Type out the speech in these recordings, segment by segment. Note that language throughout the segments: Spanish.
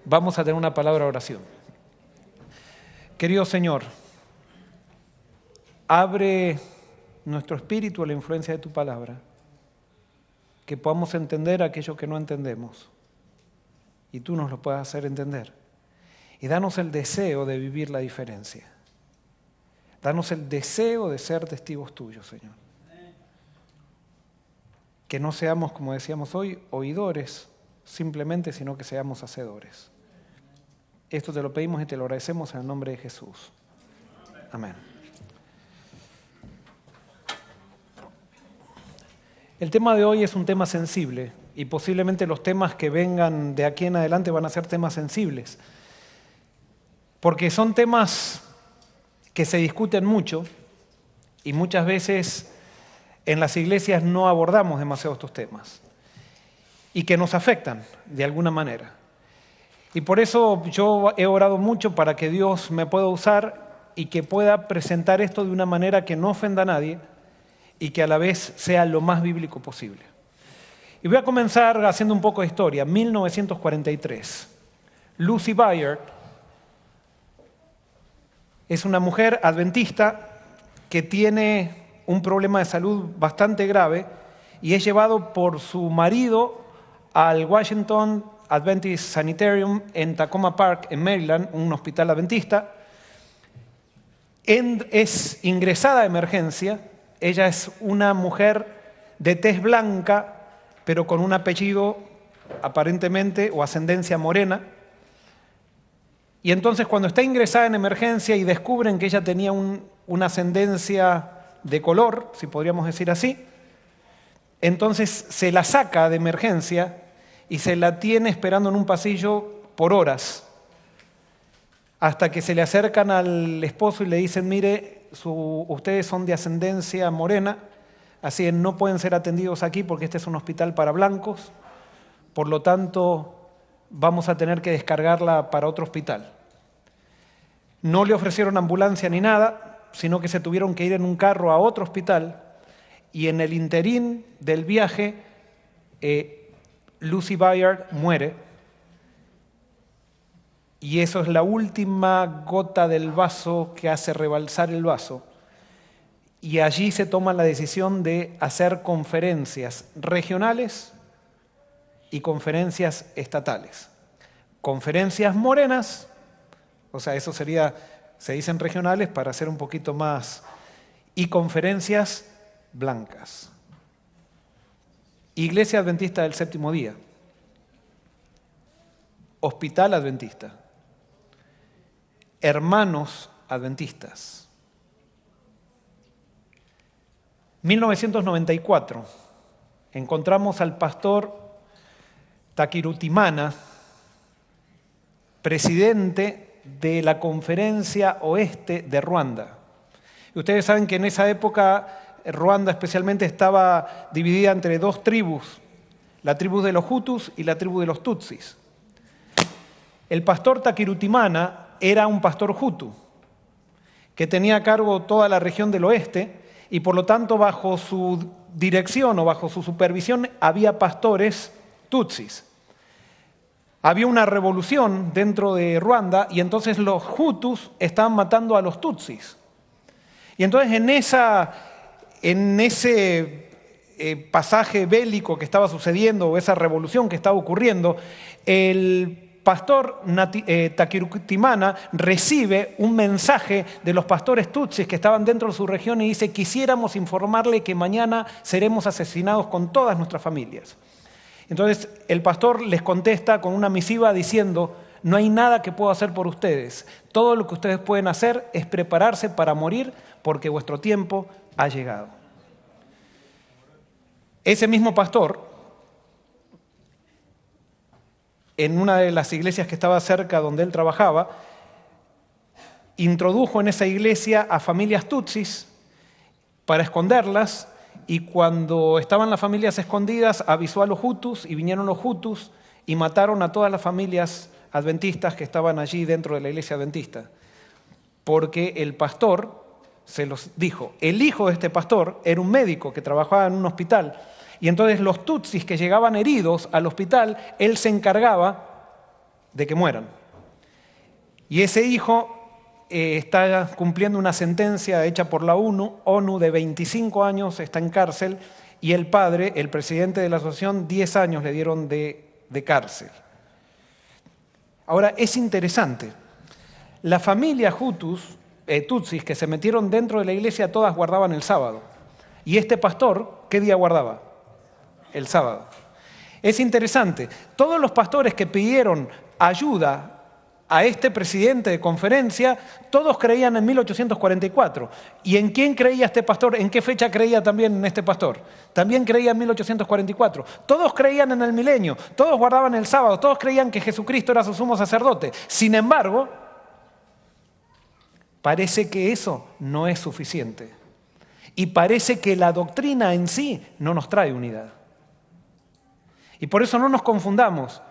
Vamos a tener una palabra de oración. Querido Señor, abre nuestro espíritu a la influencia de tu palabra, que podamos entender aquello que no entendemos y tú nos lo puedas hacer entender. Y danos el deseo de vivir la diferencia. Danos el deseo de ser testigos tuyos, Señor. Que no seamos, como decíamos hoy, oidores simplemente, sino que seamos hacedores. Esto te lo pedimos y te lo agradecemos en el nombre de Jesús. Amén. El tema de hoy es un tema sensible y posiblemente los temas que vengan de aquí en adelante van a ser temas sensibles. Porque son temas que se discuten mucho y muchas veces en las iglesias no abordamos demasiado estos temas y que nos afectan de alguna manera. Y por eso yo he orado mucho para que Dios me pueda usar y que pueda presentar esto de una manera que no ofenda a nadie y que a la vez sea lo más bíblico posible. Y voy a comenzar haciendo un poco de historia. 1943. Lucy Byard es una mujer adventista que tiene un problema de salud bastante grave y es llevado por su marido al Washington Adventist Sanitarium en Tacoma Park, en Maryland, un hospital adventista. Es ingresada a emergencia. Ella es una mujer de tez blanca, pero con un apellido aparentemente o ascendencia morena. Y entonces cuando está ingresada en emergencia y descubren que ella tenía una ascendencia de color, si podríamos decir así, entonces se la saca de emergencia y se la tiene esperando en un pasillo por horas, hasta que se le acercan al esposo y le dicen, mire, ustedes son de ascendencia morena, así que no pueden ser atendidos aquí porque este es un hospital para blancos, por lo tanto vamos a tener que descargarla para otro hospital. No le ofrecieron ambulancia ni nada, sino que se tuvieron que ir en un carro a otro hospital y en el interín del viaje Lucy Byard muere y eso es la última gota del vaso que hace rebalsar el vaso y allí se toma la decisión de hacer conferencias regionales y conferencias estatales. Conferencias morenas, o sea, eso sería, se dicen regionales para hacer un poquito más, y conferencias blancas. Iglesia Adventista del Séptimo Día, Hospital Adventista, Hermanos Adventistas. 1994, encontramos al pastor Takirutimana, presidente de la Conferencia Oeste de Ruanda. Y ustedes saben que en esa época Ruanda especialmente estaba dividida entre dos tribus, la tribu de los Hutus y la tribu de los Tutsis. El pastor Takirutimana era un pastor Hutu que tenía a cargo toda la región del oeste y por lo tanto bajo su dirección o bajo su supervisión había pastores Tutsis. Había una revolución dentro de Ruanda y entonces los Hutus estaban matando a los Tutsis. Y entonces en ese pasaje bélico que estaba sucediendo o esa revolución que estaba ocurriendo, el pastor Takirutimana recibe un mensaje de los pastores Tutsis que estaban dentro de su región y dice: quisiéramos informarle que mañana seremos asesinados con todas nuestras familias. Entonces el pastor les contesta con una misiva diciendo: no hay nada que pueda hacer por ustedes. Todo lo que ustedes pueden hacer es prepararse para morir porque vuestro tiempo ha llegado. Ese mismo pastor, en una de las iglesias que estaba cerca donde él trabajaba, introdujo en esa iglesia a familias tutsis para esconderlas. Y cuando estaban las familias escondidas, avisó a los hutus y vinieron los hutus y mataron a todas las familias adventistas que estaban allí dentro de la iglesia adventista. Porque el pastor se los dijo. El hijo de este pastor era un médico que trabajaba en un hospital. Y entonces los tutsis que llegaban heridos al hospital, él se encargaba de que mueran. Y ese hijo está cumpliendo una sentencia hecha por la ONU de 25 años, está en cárcel, y el padre, el presidente de la asociación, 10 años le dieron de cárcel. Ahora, es interesante. La familia Tutsis que se metieron dentro de la iglesia, todas guardaban el sábado. Y este pastor, ¿qué día guardaba? El sábado. Es interesante. Todos los pastores que pidieron ayuda a este presidente de conferencia, todos creían en 1844. ¿Y en quién creía este pastor? ¿En qué fecha creía también en este pastor? También creía en 1844. Todos creían en el milenio, todos guardaban el sábado, todos creían que Jesucristo era su sumo sacerdote. Sin embargo, parece que eso no es suficiente. Y parece que la doctrina en sí no nos trae unidad. Y por eso no nos confundamos.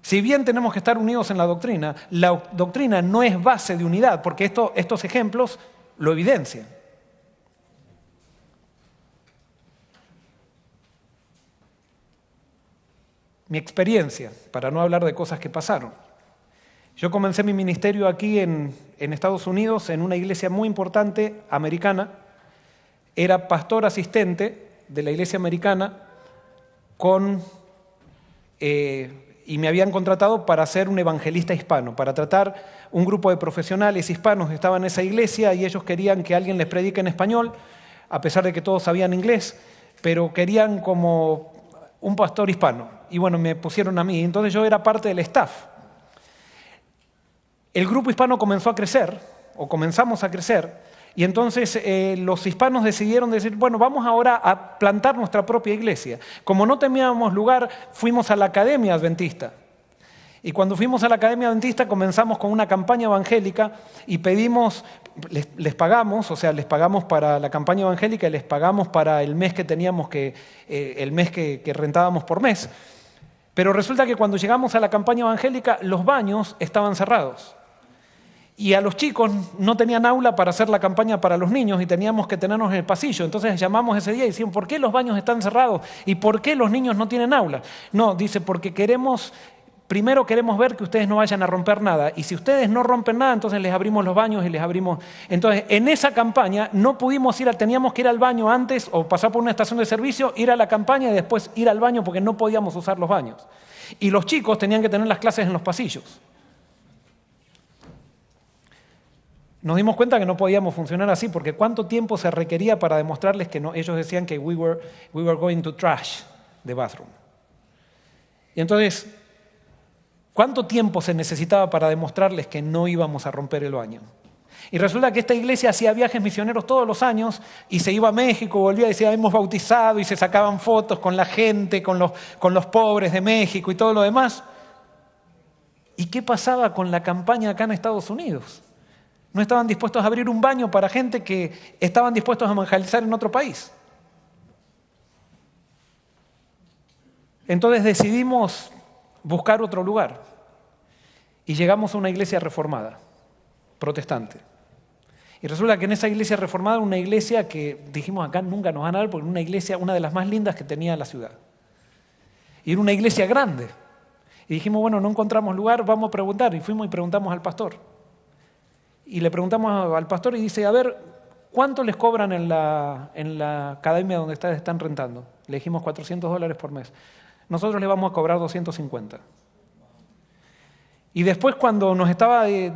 Si bien tenemos que estar unidos en la doctrina no es base de unidad, porque estos ejemplos lo evidencian. Mi experiencia, para no hablar de cosas que pasaron. Yo comencé mi ministerio aquí en Estados Unidos, en una iglesia muy importante americana. Era pastor asistente de la iglesia americana y me habían contratado para ser un evangelista hispano, para tratar un grupo de profesionales hispanos que estaban en esa iglesia y ellos querían que alguien les predique en español, a pesar de que todos sabían inglés, pero querían como un pastor hispano. Y bueno, me pusieron a mí, entonces yo era parte del staff. El grupo hispano comenzó a crecer, o comenzamos a crecer, y entonces los hispanos decidieron decir, bueno, vamos ahora a plantar nuestra propia iglesia. Como no teníamos lugar, fuimos a la Academia Adventista. Y cuando fuimos a la Academia Adventista comenzamos con una campaña evangélica y pedimos, les pagamos para la campaña evangélica y les pagamos para el mes que teníamos el mes que rentábamos por mes. Pero resulta que cuando llegamos a la campaña evangélica, los baños estaban cerrados. Y a los chicos no tenían aula para hacer la campaña para los niños y teníamos que tenernos en el pasillo. Entonces llamamos ese día y decían, ¿por qué los baños están cerrados? ¿Y por qué los niños no tienen aula? No, dice, porque primero queremos ver que ustedes no vayan a romper nada. Y si ustedes no rompen nada, entonces les abrimos los baños y les abrimos. Entonces, en esa campaña no pudimos teníamos que ir al baño antes o pasar por una estación de servicio, ir a la campaña y después ir al baño porque no podíamos usar los baños. Y los chicos tenían que tener las clases en los pasillos. Nos dimos cuenta que no podíamos funcionar así, porque ¿cuánto tiempo se requería para demostrarles que no? Ellos decían que we were going to trash the bathroom. Y entonces, ¿cuánto tiempo se necesitaba para demostrarles que no íbamos a romper el baño? Y resulta que esta iglesia hacía viajes misioneros todos los años y se iba a México, volvía y decía, hemos bautizado, y se sacaban fotos con la gente, con los pobres de México y todo lo demás. ¿Y qué pasaba con la campaña acá en Estados Unidos? No estaban dispuestos a abrir un baño para gente que estaban dispuestos a evangelizar en otro país. Entonces decidimos buscar otro lugar y llegamos a una iglesia reformada, protestante. Y resulta que en esa iglesia reformada, una iglesia que dijimos acá nunca nos van a dar, porque era una iglesia, una de las más lindas que tenía la ciudad. Y era una iglesia grande. Y dijimos, bueno, no encontramos lugar, vamos a preguntar. Y fuimos y preguntamos al pastor. Y le preguntamos al pastor y dice, a ver, ¿cuánto les cobran en la academia donde ustedes están rentando? Le dijimos $400 por mes. Nosotros le vamos a cobrar 250. Y después cuando nos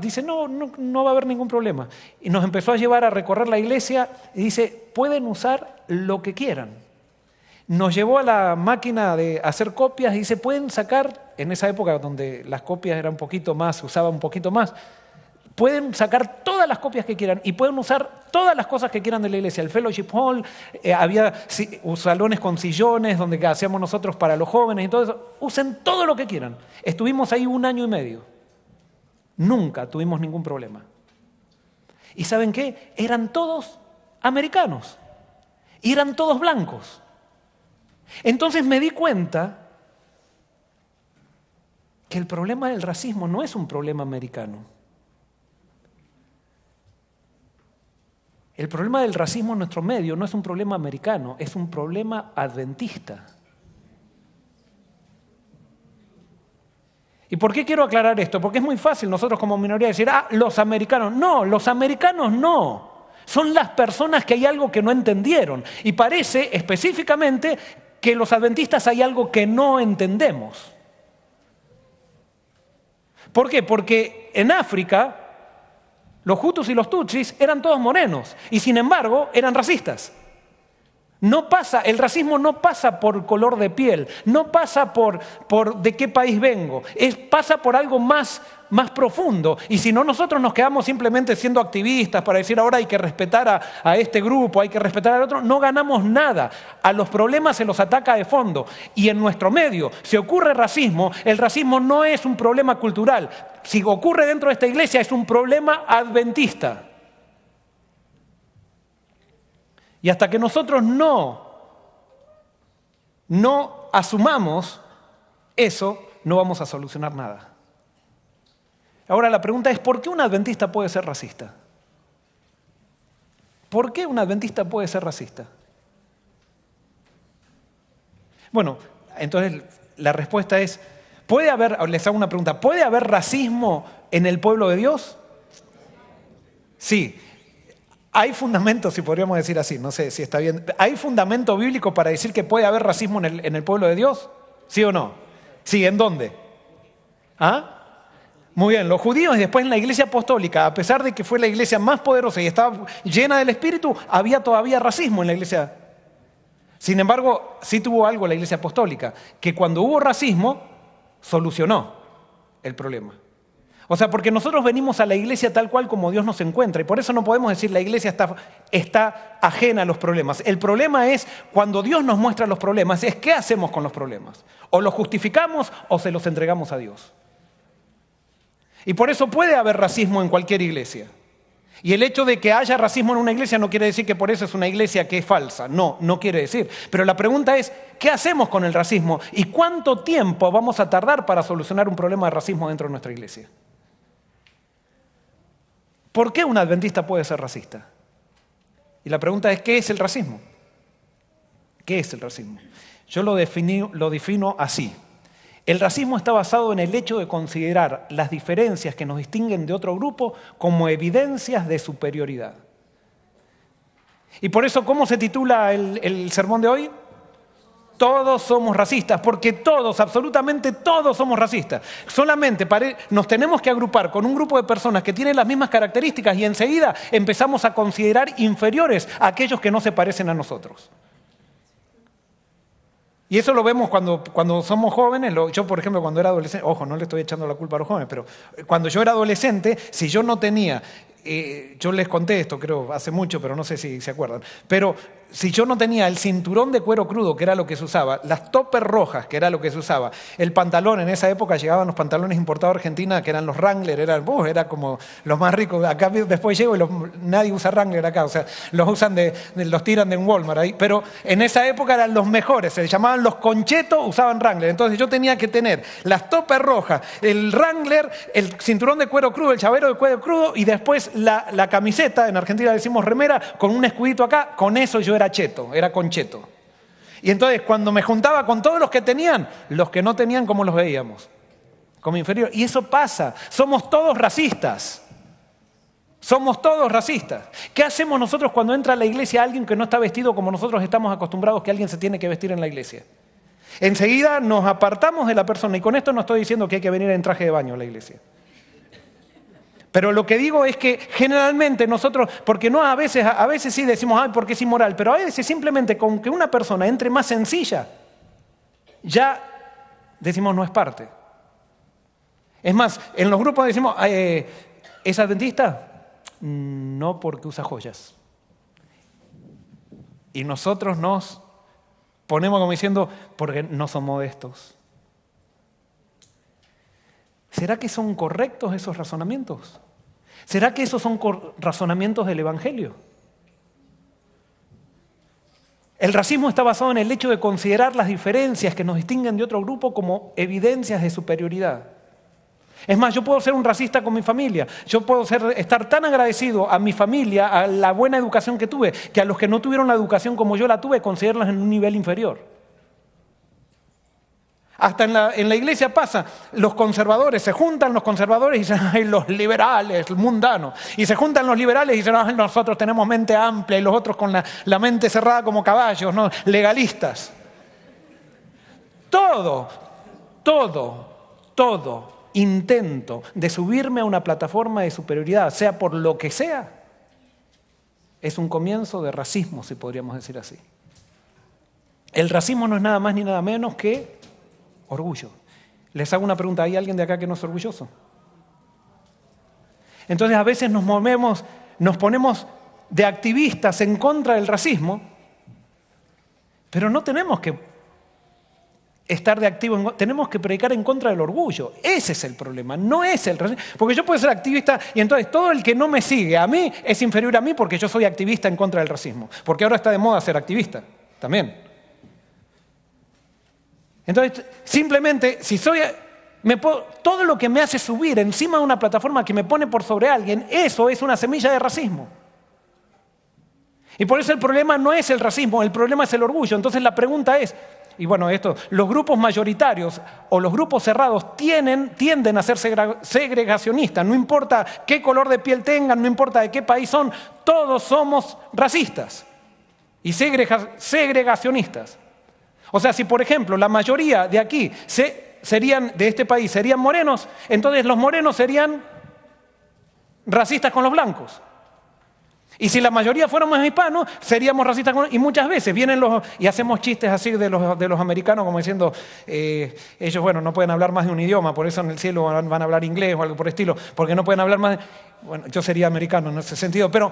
dice, no va a haber ningún problema. Y nos empezó a llevar a recorrer la iglesia y dice, pueden usar lo que quieran. Nos llevó a la máquina de hacer copias y dice, pueden sacar, en esa época donde las copias eran un poquito más, se usaba un poquito más, pueden sacar todas las copias que quieran y pueden usar todas las cosas que quieran de la iglesia. El Fellowship Hall, había salones con sillones donde hacíamos nosotros para los jóvenes y todo eso. Usen todo lo que quieran. Estuvimos ahí 1 año y medio. Nunca tuvimos ningún problema. ¿Y saben qué? Eran todos americanos. Y eran todos blancos. Entonces me di cuenta que el problema del racismo no es un problema americano. El problema del racismo en nuestro medio no es un problema americano, es un problema adventista. ¿Y por qué quiero aclarar esto? Porque es muy fácil nosotros como minoría decir, los americanos. No, los americanos no. Son las personas que hay algo que no entendieron. Y parece específicamente que los adventistas hay algo que no entendemos. ¿Por qué? Porque en África los hutus y los tutsis eran todos morenos y sin embargo eran racistas. El racismo no pasa por color de piel, no pasa por de qué país vengo, pasa por algo más profundo. Y si no, nosotros nos quedamos simplemente siendo activistas para decir ahora hay que respetar a este grupo, hay que respetar al otro, no ganamos nada. A los problemas se los ataca de fondo. Y en nuestro medio, si ocurre racismo, el racismo no es un problema cultural. Si ocurre dentro de esta iglesia, es un problema adventista. Y hasta que nosotros no asumamos eso, no vamos a solucionar nada. Ahora la pregunta es, ¿por qué un adventista puede ser racista? ¿Por qué un adventista puede ser racista? Bueno, entonces la respuesta es, les hago una pregunta, ¿puede haber racismo en el pueblo de Dios? Sí. Hay fundamentos, si podríamos decir así, no sé si está bien. ¿Hay fundamento bíblico para decir que puede haber racismo en el pueblo de Dios? ¿Sí o no? Sí, ¿en dónde? Muy bien, los judíos y después en la iglesia apostólica, a pesar de que fue la iglesia más poderosa y estaba llena del Espíritu, había todavía racismo en la iglesia. Sin embargo, sí tuvo algo la iglesia apostólica, que cuando hubo racismo, solucionó el problema. O sea, porque nosotros venimos a la iglesia tal cual como Dios nos encuentra y por eso no podemos decir la iglesia está ajena a los problemas. El problema es cuando Dios nos muestra los problemas, es qué hacemos con los problemas. O los justificamos o se los entregamos a Dios. Y por eso puede haber racismo en cualquier iglesia. Y el hecho de que haya racismo en una iglesia no quiere decir que por eso es una iglesia que es falsa. No quiere decir. Pero la pregunta es, ¿qué hacemos con el racismo? ¿Y cuánto tiempo vamos a tardar para solucionar un problema de racismo dentro de nuestra iglesia? ¿Por qué un adventista puede ser racista? Y la pregunta es, ¿qué es el racismo? ¿Qué es el racismo? Yo lo defino así. El racismo está basado en el hecho de considerar las diferencias que nos distinguen de otro grupo como evidencias de superioridad. Y por eso, ¿cómo se titula el sermón de hoy? Todos somos racistas, porque todos, absolutamente todos somos racistas. Solamente nos tenemos que agrupar con un grupo de personas que tienen las mismas características y enseguida empezamos a considerar inferiores a aquellos que no se parecen a nosotros. Y eso lo vemos cuando somos jóvenes. Yo, por ejemplo, cuando era adolescente, ojo, no le estoy echando la culpa a los jóvenes, pero cuando yo era adolescente, si yo no tenía, yo les conté esto, creo, hace mucho, pero no sé si se acuerdan, pero si yo no tenía el cinturón de cuero crudo, que era lo que se usaba, las toppers rojas, que era lo que se usaba, el pantalón, en esa época llegaban los pantalones importados de Argentina, que eran los Wrangler, era como los más ricos. Acá después llego y nadie usa Wrangler acá, o sea, los tiran de un Walmart ahí, pero en esa época eran los mejores, se llamaban los Conchetos, usaban Wrangler. Entonces yo tenía que tener las toppers rojas, el Wrangler, el cinturón de cuero crudo, el llavero de cuero crudo y después la camiseta, en Argentina decimos remera, con un escudito acá. Con eso yo era cheto, era concheto. Y entonces cuando me juntaba con todos los que tenían, los que no tenían, ¿cómo los veíamos? Como inferior. Y eso pasa, somos todos racistas. Somos todos racistas. ¿Qué hacemos nosotros cuando entra a la iglesia alguien que no está vestido como nosotros estamos acostumbrados que alguien se tiene que vestir en la iglesia? Enseguida nos apartamos de la persona, y con esto no estoy diciendo que hay que venir en traje de baño a la iglesia. Pero lo que digo es que generalmente nosotros, porque no a veces sí decimos, ay, porque es inmoral, pero a veces simplemente con que una persona entre más sencilla, ya decimos no es parte. Es más, en los grupos decimos, ¿es adventista? No, porque usa joyas. Y nosotros nos ponemos como diciendo, porque no son modestos. ¿Será que son correctos esos razonamientos? ¿Será que esos son razonamientos del Evangelio? El racismo está basado en el hecho de considerar las diferencias que nos distinguen de otro grupo como evidencias de superioridad. Es más, yo puedo ser un racista con mi familia. Yo puedo estar tan agradecido a mi familia, a la buena educación que tuve, que a los que no tuvieron la educación como yo la tuve, considerarlos en un nivel inferior. Hasta en la iglesia pasa, los conservadores, se juntan los conservadores y dicen, ay, los liberales, mundanos. Y se juntan los liberales y dicen, ay, nosotros tenemos mente amplia y los otros con la mente cerrada como caballos, ¿no? Legalistas. Todo intento de subirme a una plataforma de superioridad, sea por lo que sea, es un comienzo de racismo, si podríamos decir así. El racismo no es nada más ni nada menos que orgullo. Les hago una pregunta, ¿hay alguien de acá que no es orgulloso? Entonces a veces nos ponemos de activistas en contra del racismo, pero no tenemos que estar de activo, tenemos que predicar en contra del orgullo. Ese es el problema, no es el racismo. Porque yo puedo ser activista y entonces todo el que no me sigue a mí es inferior a mí porque yo soy activista en contra del racismo. Porque ahora está de moda ser activista también. Entonces, simplemente, todo lo que me hace subir encima de una plataforma que me pone por sobre alguien, eso es una semilla de racismo. Y por eso el problema no es el racismo, el problema es el orgullo. Entonces la pregunta es, y bueno, los grupos mayoritarios o los grupos cerrados tienden a ser segregacionistas. No importa qué color de piel tengan, no importa de qué país son, todos somos racistas y segregacionistas. O sea, si por ejemplo la mayoría de aquí de este país serían morenos, entonces los morenos serían racistas con los blancos. Y si la mayoría fuéramos hispanos, seríamos racistas con... Y muchas veces vienen y hacemos chistes así de los americanos como diciendo, ellos, bueno, no pueden hablar más de un idioma, por eso en el cielo van a hablar inglés o algo por el estilo, porque no pueden hablar más... Bueno, yo sería americano en ese sentido, pero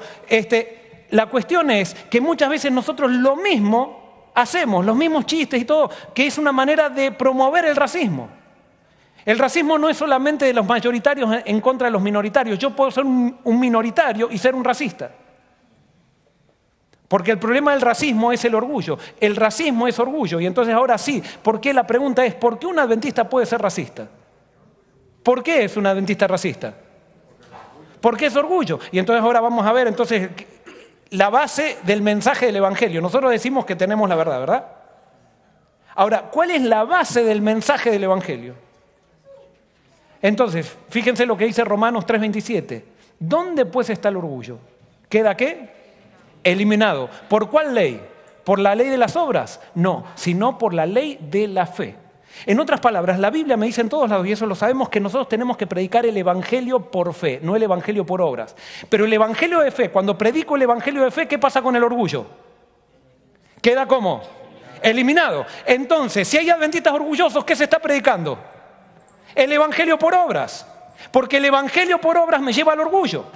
la cuestión es que muchas veces nosotros lo mismo hacemos, los mismos chistes y todo, que es una manera de promover el racismo. El racismo no es solamente de los mayoritarios en contra de los minoritarios. Yo puedo ser un minoritario y ser un racista. Porque el problema del racismo es el orgullo. El racismo es orgullo. Y entonces ahora sí, la pregunta es, ¿por qué un adventista puede ser racista? ¿Por qué es un adventista racista? Porque es orgullo. Y entonces ahora vamos a ver la base del mensaje del Evangelio. Nosotros decimos que tenemos la verdad, ¿verdad? Ahora, ¿cuál es la base del mensaje del Evangelio? Entonces, fíjense lo que dice Romanos 3:27. ¿Dónde pues está el orgullo? ¿Queda qué? Eliminado. ¿Por cuál ley? ¿Por la ley de las obras? No, sino por la ley de la fe. En otras palabras, la Biblia me dice en todos lados, y eso lo sabemos, que nosotros tenemos que predicar el Evangelio por fe, no el Evangelio por obras. Pero el Evangelio de fe, cuando predico el Evangelio de fe, ¿qué pasa con el orgullo? ¿Queda cómo? Eliminado. Entonces, si hay adventistas orgullosos, ¿qué se está predicando? El Evangelio por obras. Porque el Evangelio por obras me lleva al orgullo.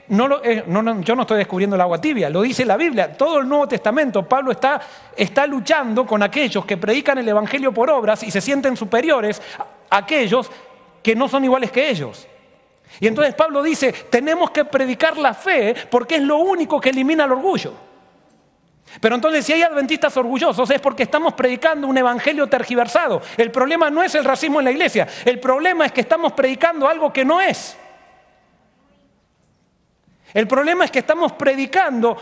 Yo no estoy descubriendo el agua tibia, lo dice la Biblia. Todo el Nuevo Testamento, Pablo está luchando con aquellos que predican el Evangelio por obras y se sienten superiores a aquellos que no son iguales que ellos. Y entonces Pablo dice, tenemos que predicar la fe porque es lo único que elimina el orgullo. Pero entonces si hay adventistas orgullosos es porque estamos predicando un evangelio tergiversado. El problema no es el racismo en la iglesia, el problema es que estamos predicando algo que no es. El problema es que estamos predicando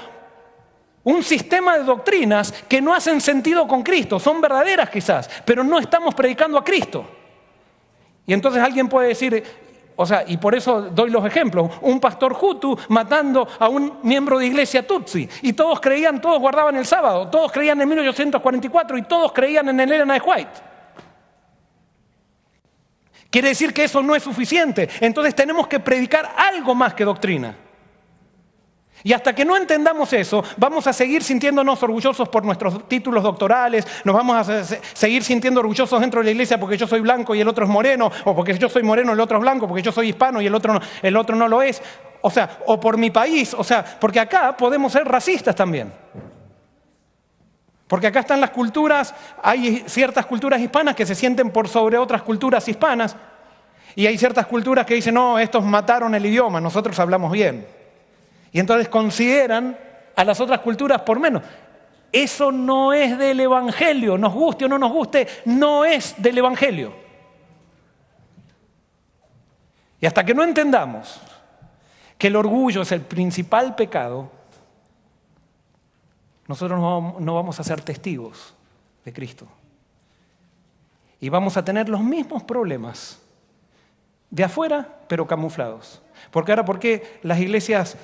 un sistema de doctrinas que no hacen sentido con Cristo, son verdaderas quizás, pero no estamos predicando a Cristo. Y entonces alguien puede decir... y por eso doy los ejemplos. Un pastor Hutu matando a un miembro de iglesia Tutsi. Y todos guardaban el sábado. Todos creían en 1844 y todos creían en Elena de White. Quiere decir que eso no es suficiente. Entonces tenemos que predicar algo más que doctrina. Y hasta que no entendamos eso, vamos a seguir sintiéndonos orgullosos por nuestros títulos doctorales, nos vamos a seguir sintiendo orgullosos dentro de la iglesia porque yo soy blanco y el otro es moreno, o porque yo soy moreno y el otro es blanco, porque yo soy hispano y el otro no lo es, o por mi país, porque acá podemos ser racistas también. Porque acá están las culturas, hay ciertas culturas hispanas que se sienten por sobre otras culturas hispanas, y hay ciertas culturas que dicen, no, estos mataron el idioma, nosotros hablamos bien. Y entonces consideran a las otras culturas por menos. Eso no es del Evangelio, nos guste o no nos guste, no es del Evangelio. Y hasta que no entendamos que el orgullo es el principal pecado, nosotros no vamos a ser testigos de Cristo. Y vamos a tener los mismos problemas de afuera, pero camuflados. Porque ahora, ¿por qué las iglesias,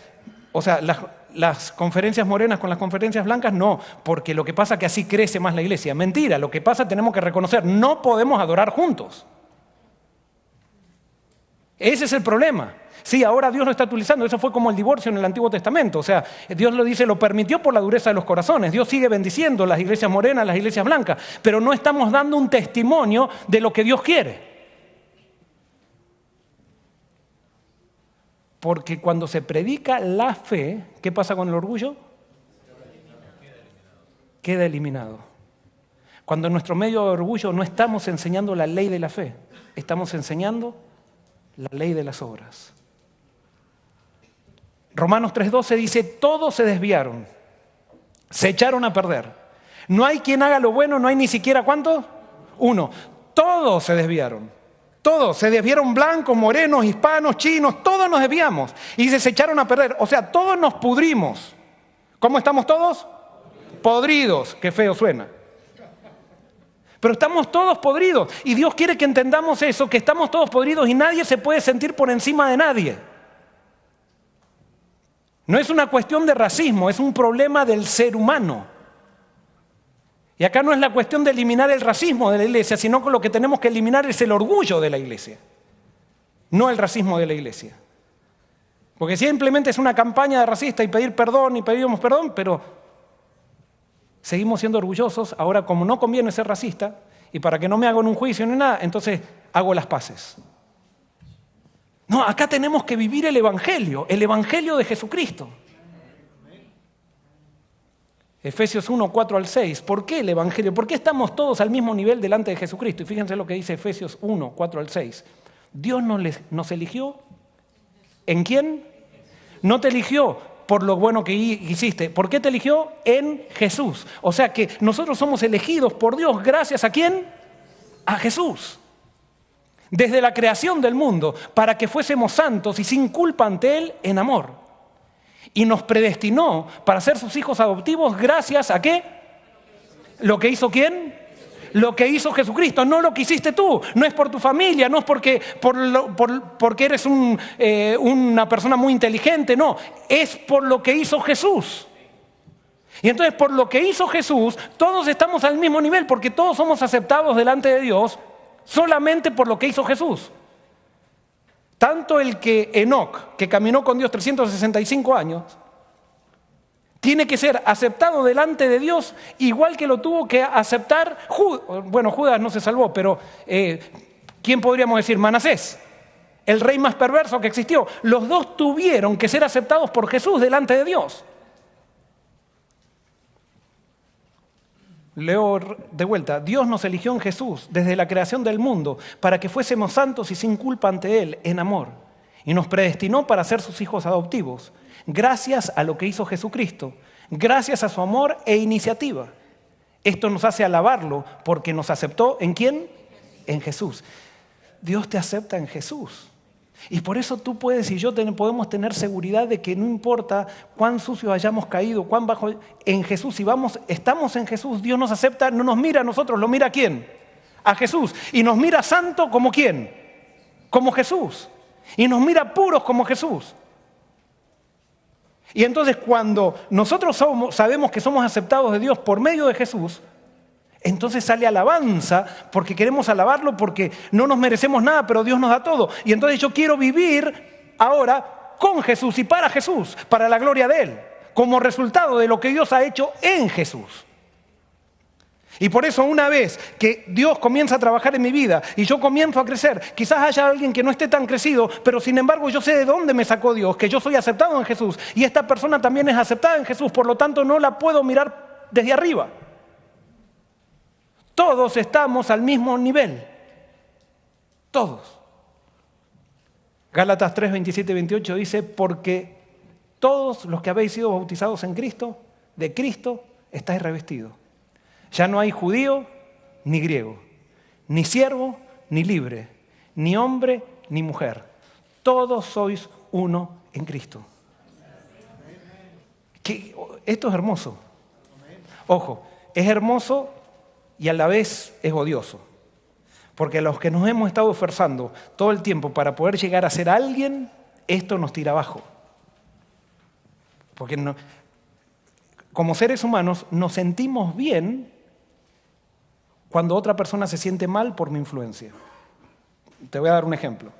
o sea, las conferencias morenas con las conferencias blancas? No, porque lo que pasa es que así crece más la iglesia. Mentira, lo que pasa tenemos que reconocer, no podemos adorar juntos. Ese es el problema. Sí, ahora Dios lo está utilizando. Eso fue como el divorcio en el Antiguo Testamento. O sea, Dios lo dice, lo permitió por la dureza de los corazones. Dios sigue bendiciendo las iglesias morenas, las iglesias blancas, pero no estamos dando un testimonio de lo que Dios quiere. Porque cuando se predica la fe, ¿qué pasa con el orgullo? Queda eliminado. Cuando en nuestro medio de orgullo no estamos enseñando la ley de la fe, estamos enseñando la ley de las obras. Romanos 3:12 dice, todos se desviaron, se echaron a perder. No hay quien haga lo bueno, no hay ni siquiera, ¿cuántos? Uno. Todos se desviaron. Todos se desviaron, blancos, morenos, hispanos, chinos, todos nos desviamos. Y dice, se echaron a perder. O sea, todos nos pudrimos. ¿Cómo estamos todos? Podridos. Qué feo suena. Pero estamos todos podridos. Y Dios quiere que entendamos eso, que estamos todos podridos y nadie se puede sentir por encima de nadie. No es una cuestión de racismo, es un problema del ser humano. Y acá no es la cuestión de eliminar el racismo de la iglesia, sino que lo que tenemos que eliminar es el orgullo de la iglesia, no el racismo de la iglesia. Porque simplemente es una campaña de racista y pedir perdón y pedimos perdón, pero seguimos siendo orgullosos. Ahora, como no conviene ser racista, y para que no me hagan un juicio ni nada, entonces hago las paces. No, acá tenemos que vivir el Evangelio de Jesucristo. Efesios 1, 4 al 6. ¿Por qué el Evangelio? ¿Por qué estamos todos al mismo nivel delante de Jesucristo? Y fíjense lo que dice Efesios 1, 4 al 6. Dios nos eligió. ¿En quién? No te eligió por lo bueno que hiciste. ¿Por qué te eligió? En Jesús. O sea que nosotros somos elegidos por Dios gracias ¿a quién? A Jesús. Desde la creación del mundo, para que fuésemos santos y sin culpa ante Él en amor. Y nos predestinó para ser sus hijos adoptivos gracias ¿a qué? ¿Lo que hizo quién? Lo que hizo Jesucristo, no lo que hiciste tú. No es por tu familia, no es porque eres una persona muy inteligente, no. Es por lo que hizo Jesús. Y entonces por lo que hizo Jesús, todos estamos al mismo nivel, porque todos somos aceptados delante de Dios solamente por lo que hizo Jesús. Tanto el que Enoc, que caminó con Dios 365 años, tiene que ser aceptado delante de Dios igual que lo tuvo que aceptar Judas. Bueno, Judas no se salvó, pero ¿quién podríamos decir? Manasés, el rey más perverso que existió. Los dos tuvieron que ser aceptados por Jesús delante de Dios. Leo de vuelta, Dios nos eligió en Jesús desde la creación del mundo para que fuésemos santos y sin culpa ante Él en amor. Y nos predestinó para ser sus hijos adoptivos, gracias a lo que hizo Jesucristo, gracias a su amor e iniciativa. Esto nos hace alabarlo porque nos aceptó ¿en quién? En Jesús. Dios te acepta en Jesús. Y por eso tú puedes y yo podemos tener seguridad de que no importa cuán sucios hayamos caído, cuán bajo, en Jesús, si estamos en Jesús, Dios nos acepta, no nos mira a nosotros, lo mira ¿a quién? A Jesús. Y nos mira santo como ¿quién? Como Jesús. Y nos mira puros como Jesús. Y entonces cuando nosotros sabemos que somos aceptados de Dios por medio de Jesús, entonces sale alabanza, porque queremos alabarlo, porque no nos merecemos nada, pero Dios nos da todo. Y entonces yo quiero vivir ahora con Jesús y para Jesús, para la gloria de Él, como resultado de lo que Dios ha hecho en Jesús. Y por eso una vez que Dios comienza a trabajar en mi vida y yo comienzo a crecer, quizás haya alguien que no esté tan crecido, pero sin embargo yo sé de dónde me sacó Dios, que yo soy aceptado en Jesús y esta persona también es aceptada en Jesús, por lo tanto no la puedo mirar desde arriba. Todos estamos al mismo nivel. Todos. Gálatas 3, 27 y 28 dice, porque todos los que habéis sido bautizados en Cristo, de Cristo estáis revestidos. Ya no hay judío ni griego, ni siervo ni libre, ni hombre ni mujer. Todos sois uno en Cristo. Esto es hermoso. Ojo, es hermoso y a la vez es odioso. Porque los que nos hemos estado esforzando todo el tiempo para poder llegar a ser alguien, esto nos tira abajo. Porque como seres humanos nos sentimos bien cuando otra persona se siente mal por mi influencia. Te voy a dar un ejemplo.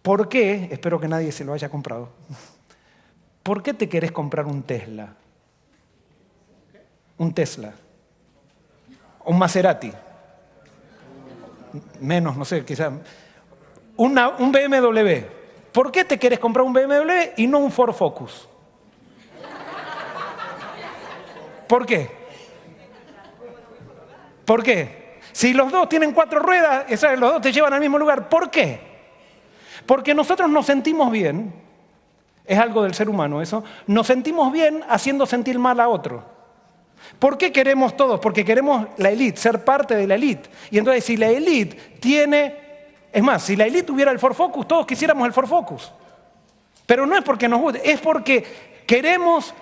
¿Por qué? Espero que nadie se lo haya comprado. ¿Por qué te querés comprar un Tesla? Un Tesla. Un Maserati. Menos, no sé, quizás. Un BMW. ¿Por qué te querés comprar un BMW y no un Ford Focus? ¿Por qué? ¿Por qué? Si los dos tienen 4 ruedas, los dos te llevan al mismo lugar. ¿Por qué? Porque nosotros nos sentimos bien, es algo del ser humano eso, nos sentimos bien haciendo sentir mal a otro. ¿Por qué queremos todos? Porque queremos la élite, ser parte de la élite. Y entonces si la élite es más, si la élite tuviera el Ford Focus, todos quisiéramos el Ford Focus. Pero no es porque nos guste, es porque queremos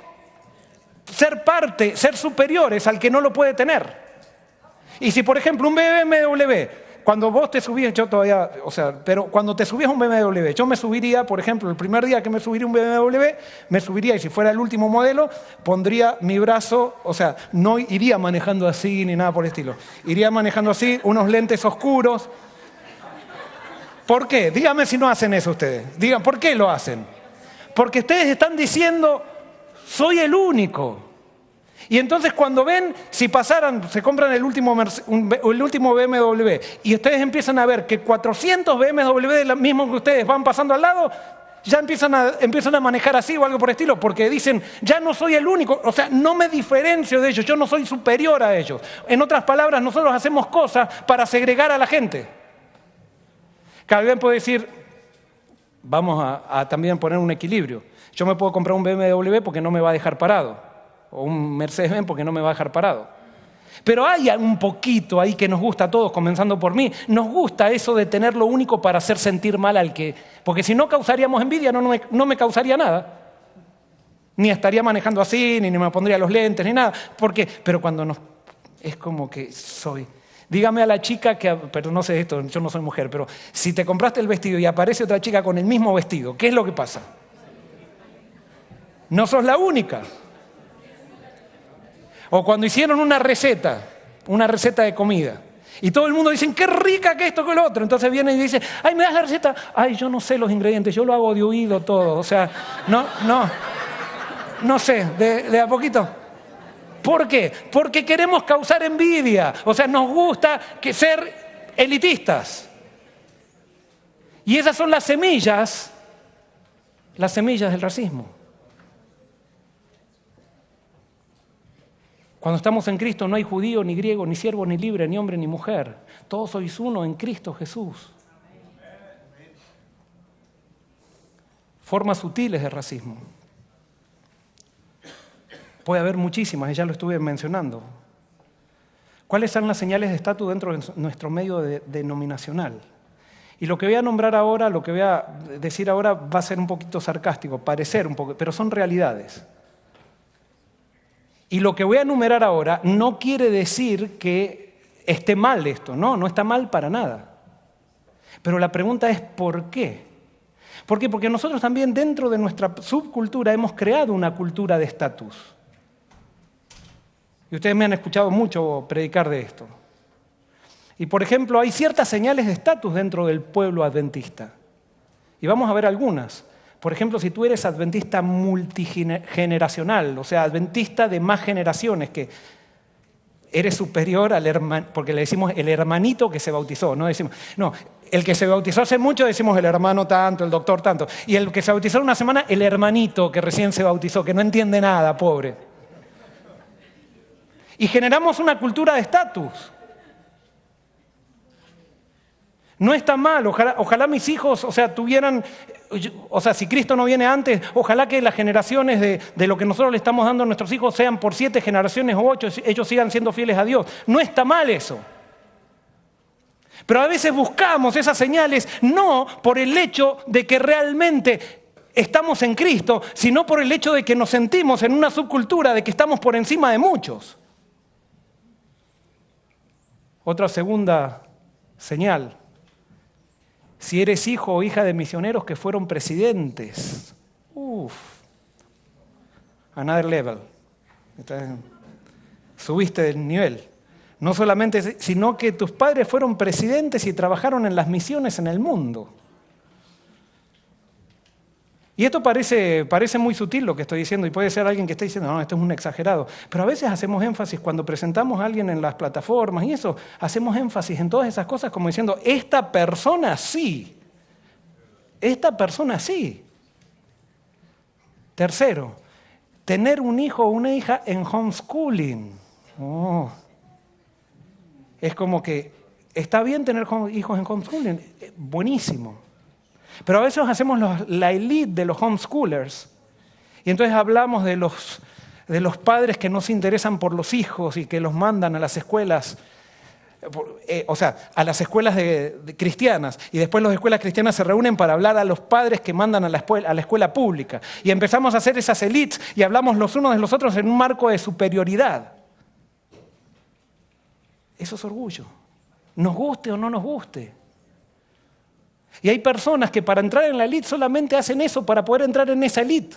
ser parte, ser superiores al que no lo puede tener. Y si, por ejemplo, un BMW, cuando vos te subías, yo todavía, pero cuando te subías a un BMW, yo me subiría, por ejemplo, el primer día que me subiría un BMW, me subiría y si fuera el último modelo, pondría mi brazo, no iría manejando así ni nada por el estilo. Iría manejando así, unos lentes oscuros. ¿Por qué? Díganme si no hacen eso ustedes. Digan, ¿por qué lo hacen? Porque ustedes están diciendo, soy el único. Y entonces cuando ven, si pasaran, se compran el último BMW y ustedes empiezan a ver que 400 BMW de los mismos que ustedes van pasando al lado, ya empiezan a manejar así o algo por el estilo, porque dicen, ya no soy el único, no me diferencio de ellos, yo no soy superior a ellos. En otras palabras, nosotros hacemos cosas para segregar a la gente. Cada vez puedo decir, vamos a también poner un equilibrio. Yo me puedo comprar un BMW porque no me va a dejar parado. O un Mercedes-Benz porque no me va a dejar parado. Pero hay un poquito ahí que nos gusta a todos, comenzando por mí. Nos gusta eso de tener lo único para hacer sentir mal al que... Porque si no causaríamos envidia, no me causaría nada. Ni estaría manejando así, ni me pondría los lentes, ni nada. Pero cuando es como que soy... Dígame a la chica pero no sé esto, yo no soy mujer, pero si te compraste el vestido y aparece otra chica con el mismo vestido, ¿qué es lo que pasa? No sos la única. O cuando hicieron una receta de comida, y todo el mundo dice, qué rica que esto, que lo otro. Entonces viene y dice, ay, ¿me das la receta? Ay, yo no sé los ingredientes, yo lo hago de oído todo. No sé, de a poquito. ¿Por qué? Porque queremos causar envidia. Nos gusta ser elitistas. Y esas son las semillas del racismo. Cuando estamos en Cristo no hay judío, ni griego, ni siervo, ni libre, ni hombre, ni mujer. Todos sois uno en Cristo Jesús. Formas sutiles de racismo. Puede haber muchísimas, ya lo estuve mencionando. ¿Cuáles son las señales de estatus dentro de nuestro medio denominacional? Y lo que voy a nombrar ahora, lo que voy a decir ahora va a ser un poquito sarcástico, parecer un poco, pero son realidades. Y lo que voy a enumerar ahora no quiere decir que esté mal esto, no está mal para nada. Pero la pregunta es ¿por qué? ¿Por qué? Porque nosotros también dentro de nuestra subcultura hemos creado una cultura de estatus. Y ustedes me han escuchado mucho predicar de esto. Y por ejemplo, hay ciertas señales de estatus dentro del pueblo adventista. Y vamos a ver algunas. Por ejemplo, si tú eres adventista multigeneracional, adventista de más generaciones, que eres superior al hermano, porque le decimos el hermanito que se bautizó, no decimos, el que se bautizó hace mucho decimos el hermano tanto, el doctor tanto, y el que se bautizó una semana, el hermanito que recién se bautizó, que no entiende nada, pobre. Y generamos una cultura de estatus. No está mal, ojalá mis hijos, tuvieran, si Cristo no viene antes, ojalá que las generaciones de lo que nosotros le estamos dando a nuestros hijos sean por 7 generaciones o 8, ellos sigan siendo fieles a Dios. No está mal eso. Pero a veces buscamos esas señales no por el hecho de que realmente estamos en Cristo, sino por el hecho de que nos sentimos en una subcultura de que estamos por encima de muchos. Otra segunda señal. Si eres hijo o hija de misioneros que fueron presidentes. Another level. Subiste de nivel. No solamente, sino que tus padres fueron presidentes y trabajaron en las misiones en el mundo. Y esto parece muy sutil lo que estoy diciendo, y puede ser alguien que esté diciendo, no, esto es un exagerado. Pero a veces hacemos énfasis cuando presentamos a alguien en las plataformas y eso, hacemos énfasis en todas esas cosas como diciendo, esta persona sí. Esta persona sí. Tercero, tener un hijo o una hija en homeschooling. Es como que está bien tener hijos en homeschooling, buenísimo. Pero a veces hacemos la elite de los homeschoolers y entonces hablamos de los padres que no se interesan por los hijos y que los mandan a las escuelas, a las escuelas de cristianas, y después las escuelas cristianas se reúnen para hablar a los padres que mandan a la escuela pública. Y empezamos a hacer esas elites y hablamos los unos de los otros en un marco de superioridad. Eso es orgullo, nos guste o no nos guste. Y hay personas que para entrar en la elite solamente hacen eso para poder entrar en esa elite.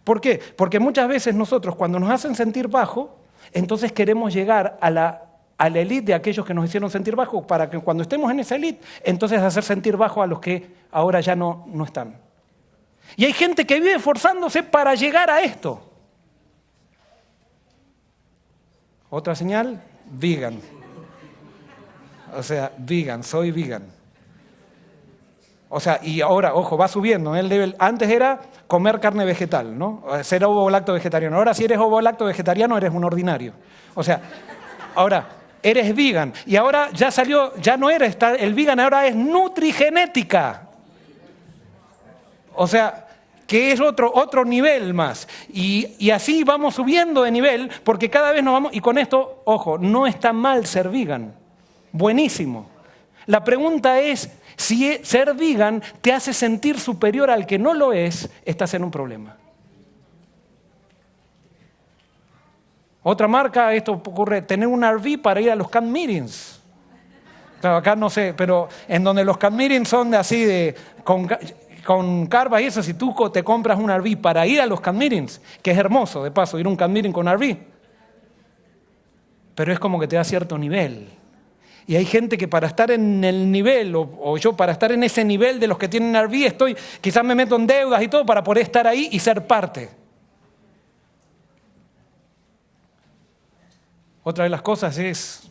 ¿Por qué? Porque muchas veces nosotros cuando nos hacen sentir bajo, entonces queremos llegar a la elite de aquellos que nos hicieron sentir bajo para que cuando estemos en esa elite, entonces hacer sentir bajo a los que ahora ya no están. Y hay gente que vive esforzándose para llegar a esto. Otra señal, vegan. Vegan, soy vegan. Y ahora, ojo, va subiendo. El nivel. Antes era comer carne vegetal, ¿no? Ser ovo-lacto vegetariano. Ahora si eres ovo-lacto vegetariano eres un ordinario. Ahora eres vegan. Y ahora ya no eres el vegan, ahora es nutrigenética. Que es otro nivel más. Y así vamos subiendo de nivel porque cada vez nos vamos... Y con esto, ojo, no está mal ser vegan. Buenísimo. La pregunta es, si ser vegan te hace sentir superior al que no lo es, estás en un problema. Otra marca, esto ocurre, tener un RV para ir a los camp meetings. Claro, acá no sé, pero en donde los camp meetings son con carpas y eso, si tú te compras un RV para ir a los camp meetings, que es hermoso, de paso, ir a un camp meeting con RV, pero es como que te da cierto nivel. Y hay gente que para estar en el nivel, o yo para estar en ese nivel de los que tienen RV, quizás me meto en deudas y todo para poder estar ahí y ser parte. Otra de las cosas es,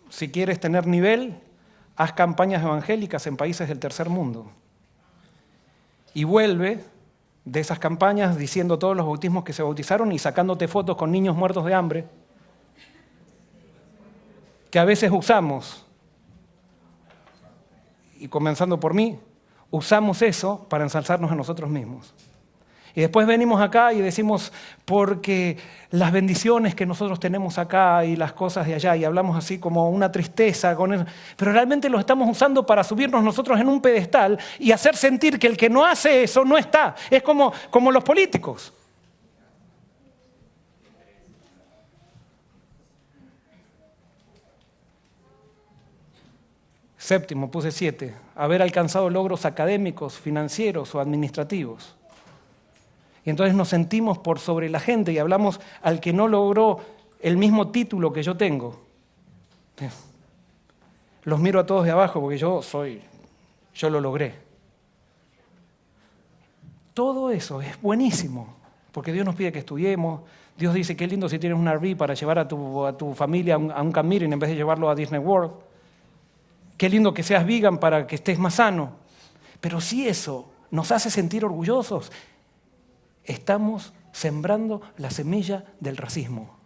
si quieres tener nivel, haz campañas evangélicas en países del tercer mundo. Y vuelve de esas campañas diciendo todos los bautismos que se bautizaron y sacándote fotos con niños muertos de hambre, que a veces usamos, y comenzando por mí, usamos eso para ensalzarnos a nosotros mismos. Y después venimos acá y decimos, porque las bendiciones que nosotros tenemos acá y las cosas de allá, y hablamos así como una tristeza con eso, pero realmente lo estamos usando para subirnos nosotros en un pedestal y hacer sentir que el que no hace eso no está. Es como los políticos. Séptimo, puse 7, haber alcanzado logros académicos, financieros o administrativos. Y entonces nos sentimos por sobre la gente y hablamos al que no logró el mismo título que yo tengo. Los miro a todos de abajo porque yo lo logré. Todo eso es buenísimo, porque Dios nos pide que estudiemos. Dios dice, qué lindo si tienes un RV para llevar a tu familia a un camp meeting en vez de llevarlo a Disney World. Qué lindo que seas vegan para que estés más sano. Pero si eso nos hace sentir orgullosos, estamos sembrando la semilla del racismo.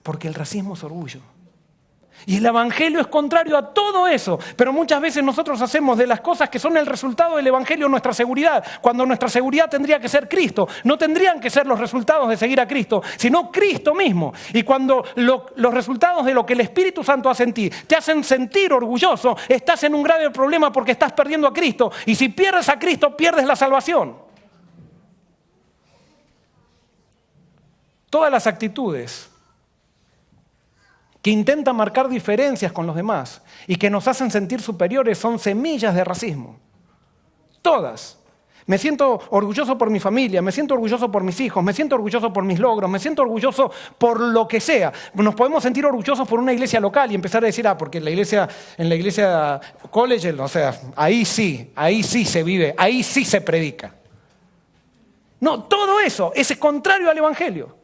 Porque el racismo es orgullo. Y el evangelio es contrario a todo eso. Pero muchas veces nosotros hacemos de las cosas que son el resultado del evangelio nuestra seguridad, cuando nuestra seguridad tendría que ser Cristo. No tendrían que ser los resultados de seguir a Cristo, sino Cristo mismo. Y cuando los resultados de lo que el Espíritu Santo hace en ti te hacen sentir orgulloso, estás en un grave problema porque estás perdiendo a Cristo. Y si pierdes a Cristo, pierdes la salvación. Todas las actitudes que intentan marcar diferencias con los demás y que nos hacen sentir superiores son semillas de racismo. Todas. Me siento orgulloso por mi familia, me siento orgulloso por mis hijos, me siento orgulloso por mis logros, me siento orgulloso por lo que sea. Nos podemos sentir orgullosos por una iglesia local y empezar a decir, porque en la iglesia college, o sea, ahí sí se vive, ahí sí se predica. No, todo eso es contrario al Evangelio.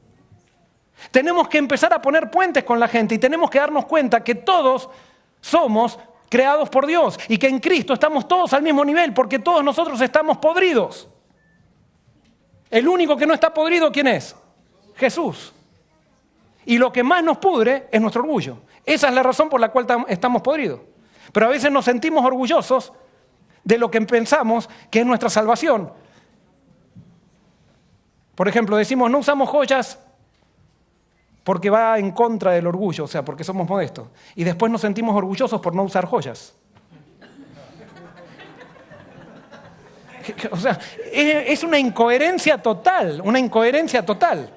Tenemos que empezar a poner puentes con la gente y tenemos que darnos cuenta que todos somos creados por Dios y que en Cristo estamos todos al mismo nivel porque todos nosotros estamos podridos. El único que no está podrido, ¿quién es? Jesús. Y lo que más nos pudre es nuestro orgullo. Esa es la razón por la cual estamos podridos. Pero a veces nos sentimos orgullosos de lo que pensamos que es nuestra salvación. Por ejemplo, decimos, no usamos joyas porque va en contra del orgullo, o sea, porque somos modestos. Y después nos sentimos orgullosos por no usar joyas. O sea, es una incoherencia total, una incoherencia total.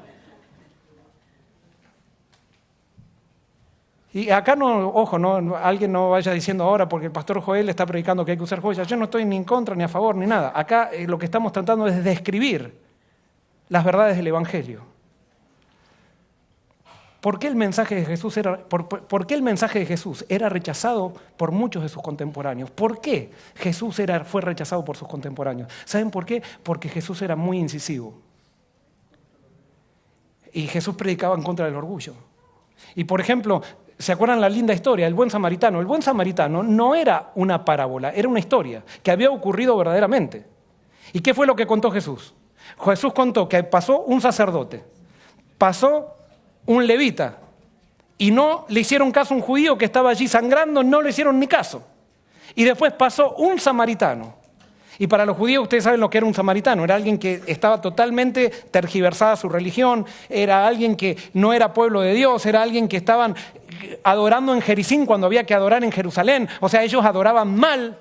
Y acá no, ojo, alguien no vaya diciendo ahora porque el pastor Joel está predicando que hay que usar joyas. Yo no estoy ni en contra, ni a favor, ni nada. Acá lo que estamos tratando es describir las verdades del Evangelio. ¿Por qué el mensaje de Jesús era rechazado por muchos de sus contemporáneos? ¿Por qué Jesús fue rechazado por sus contemporáneos? ¿Saben por qué? Porque Jesús era muy incisivo. Y Jesús predicaba en contra del orgullo. Y por ejemplo, ¿se acuerdan la linda historia? El buen samaritano. El buen samaritano no era una parábola, era una historia que había ocurrido verdaderamente. ¿Y qué fue lo que contó Jesús? Jesús contó que pasó un sacerdote, pasó un levita, y no le hicieron caso a un judío que estaba allí sangrando, no le hicieron ni caso. Y después pasó un samaritano. Y para los judíos ustedes saben lo que era un samaritano, era alguien que estaba totalmente tergiversada su religión, era alguien que no era pueblo de Dios, era alguien que estaban adorando en Jericín cuando había que adorar en Jerusalén, o sea, ellos adoraban mal.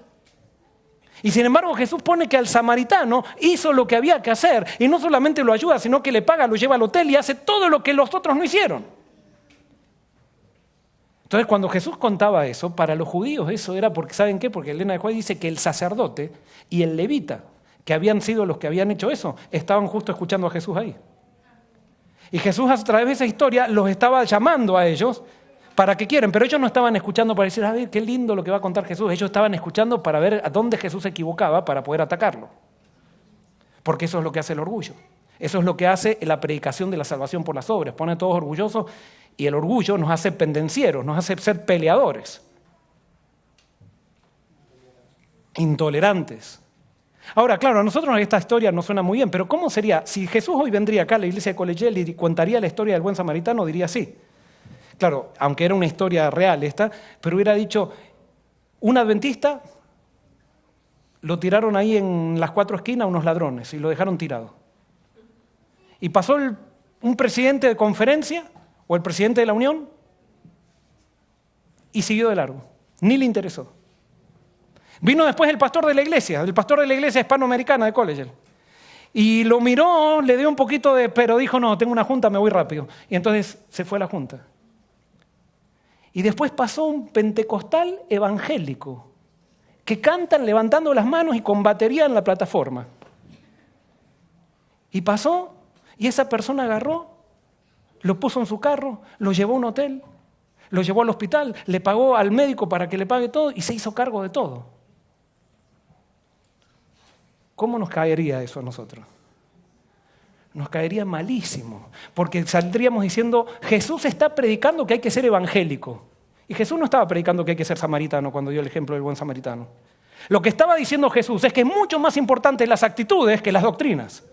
Y sin embargo Jesús pone que al samaritano hizo lo que había que hacer y no solamente lo ayuda, sino que le paga, lo lleva al hotel y hace todo lo que los otros no hicieron. Entonces cuando Jesús contaba eso, para los judíos eso era porque, ¿saben qué? Porque Elena de White dice que el sacerdote y el levita, que habían sido los que habían hecho eso, estaban justo escuchando a Jesús ahí. Y Jesús a través de esa historia los estaba llamando a ellos para que quieren, pero ellos no estaban escuchando para decir, a ver, qué lindo lo que va a contar Jesús. Ellos estaban escuchando para ver a dónde Jesús se equivocaba para poder atacarlo. Porque eso es lo que hace el orgullo. Eso es lo que hace la predicación de la salvación por las obras. Pone a todos orgullosos y el orgullo nos hace pendencieros, nos hace ser peleadores. Intolerantes. Ahora, claro, a nosotros esta historia nos suena muy bien, pero ¿cómo sería? Si Jesús hoy vendría acá a la iglesia de Collegiale y contaría la historia del buen samaritano, diría así. Claro, aunque era una historia real esta, pero hubiera dicho, un adventista lo tiraron ahí en las 4 esquinas unos ladrones y lo dejaron tirado. Y pasó un presidente de conferencia o el presidente de la Unión y siguió de largo, ni le interesó. Vino después el pastor de la iglesia hispanoamericana de Collegiale. Y lo miró, le dio un poquito pero dijo, no, tengo una junta, me voy rápido. Y entonces se fue a la junta. Y después pasó un pentecostal evangélico que cantan levantando las manos y con batería en la plataforma. Y pasó, y esa persona agarró, lo puso en su carro, lo llevó a un hotel, lo llevó al hospital, le pagó al médico para que le pague todo y se hizo cargo de todo. ¿Cómo nos caería eso a nosotros? Nos caería malísimo, porque saldríamos diciendo, Jesús está predicando que hay que ser evangélico. Y Jesús no estaba predicando que hay que ser samaritano cuando dio el ejemplo del buen samaritano. Lo que estaba diciendo Jesús es que es mucho más importante las actitudes que las doctrinas.